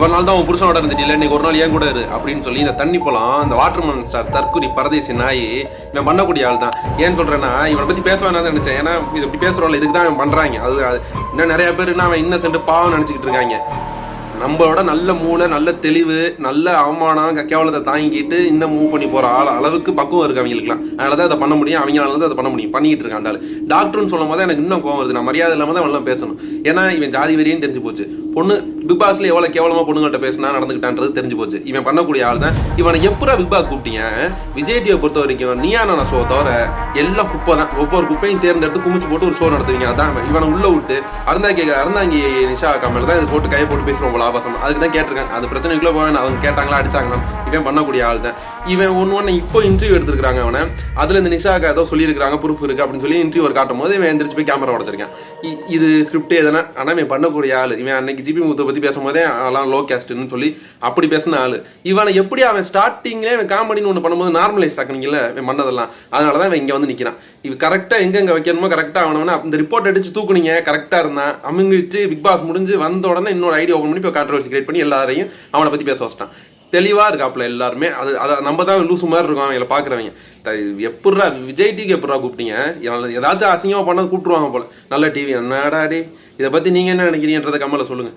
இவ்வளோ நாள் தான் உன் புருஷனோட இருந்துட்டு இல்லை இன்னைக்கு ஒரு நாள் ஏன் கூட இரு அப்படின்னு சொல்லி இந்த தண்ணி போலாம் இந்த வாட்டர்மேன் ஸ்டார் தற்குறி பரதேசி நாய் இவன் பண்ணக்கூடிய ஆள் தான். ஏன்னு சொல்றேன்னா இவனை பத்தி பேச வேணாம் நினைச்சேன். ஏன்னா இது இப்படி பேசுறோம்ல இதுக்கு தான் அவன் பண்றாங்க. அது இன்னும் நிறைய பேர் அவன் இன்னசென்ட் பாவம் நினைச்சுக்கிட்டு இருக்காங்க. நம்மளோட நல்ல மூளை நல்ல தெளிவு நல்ல அவமானம் கேவலத்தை தாங்கிட்டு இன்னும் மூவ் பண்ணி போற அளவுக்கு பக்குவம் இருக்கு அவங்களுக்குலாம். அதனாலதான் அதை பண்ண முடியும், அவங்களால தான் அதை பண்ண முடியும். பண்ணிட்டு இருக்கான் அந்த டாக்டர்னு சொல்லும் போது எனக்கு இன்னும் கோவம் வருது. நான் மரியாதை இல்லாம தான் எல்லாம் பேசணும். ஏன்னா இவன் ஜாதி வெறியும் தெரிஞ்சு போச்சு. பொண்ணு பிக் பாஸ்ல எவ்வளவு கேவலமா பொண்ணுங்கள்ட்ட பேசினா நடந்துக்கிட்டான்றது தெரிஞ்சு போச்சு. இவன் பண்ணக்கூடிய ஆள் தான். இவனை எப்படா பிக் பாஸ் கூப்பிட்டீங்க? விஜய் டிவியை பொறுத்த வரைக்கும் நீயான ஷோ தவிர எல்லாம் குப்பை தான். ஒவ்வொரு குப்பையும் தேர்ந்தெடுத்து குமிச்சு போட்டு ஒரு ஷோ நடத்துவீங்க. அதான் இவனை உள்ள விட்டு அறந்தாங்கி நிஷா கமல் தான் இது போட்டு கையை போட்டு பேசுறோம் போல ஆபாசம். அதுக்கு தான் கேட்டிருக்காங்க. அது பிரச்சனைக்குள்ள போவேன் அவங்க கேட்டாங்களா அடிச்சாங்களா? இவன் பண்ணக்கூடிய ஆள் தான். இவன் ஒன்று இப்போ இன்டர்வியூ எடுத்துருக்காங்க அவனை. அதுல இந்த நிஷாக்கு ஏதோ சொல்லியிருக்காங்க ப்ரூஃப் இருக்கு அப்படின்னு சொல்லி இன்டர்வியூ காட்டும் போது இவன் எந்திரிச்சு போய் கேமரா உடச்சிருக்கான். இது ஸ்கிரிப்ட் எதனா ஆனால் இவன் பண்ணக்கூடிய ஆள். இவன் அன்னைக்கு ஜிபி முத்தை பத்தி பேசும்போதே அதெல்லாம் லோ கேஸ்ட்னு சொல்லி அப்படி பேசின ஆள். இவனை எப்படி அவன் ஸ்டார்டிங்லேயே இவன் காமெடின்னு ஒன்று பண்ணும்போது நார்மலைஸ் ஆக்குனீங்கல்ல இவன் பண்ணதெல்லாம். அதனாலதான் இவன் இங்க வந்து நிக்கிறான். இவன் கரெக்டா எங்க வைக்கணுமோ கரெக்டா அவனவன இந்த ரிப்போர்ட் அடிச்சு தூக்குனீங்க கரெக்டா இருந்தான். அமுங்கிச்சு பிக் பாஸ் முடிஞ்சு வந்த உடனே இன்னொரு ஐடியா ஓப்பன் பண்ணி இப்போ கான்ட்ரவர்சி கிரியேட் பண்ணி எல்லாரையும் அவனை பத்தி பேச வச்சிட்டான். தெளிவா இருக்காப்புல எல்லாருமே. அதை நம்ம தான் லூசு மாதிரி இருக்கும் அவங்களை பாக்குறவங்க. எப்படா விஜய் டிவிக்கு எப்படா கூப்பிட்டீங்க? ஏதாச்சும் அசிங்கமா பண்ண கூப்பிட்டுருவாங்க போல. நல்ல டிவி என்னடா டே. இதை பத்தி நீங்க என்ன நினைக்கிறீங்கன்றத கம்மல சொல்லுங்க.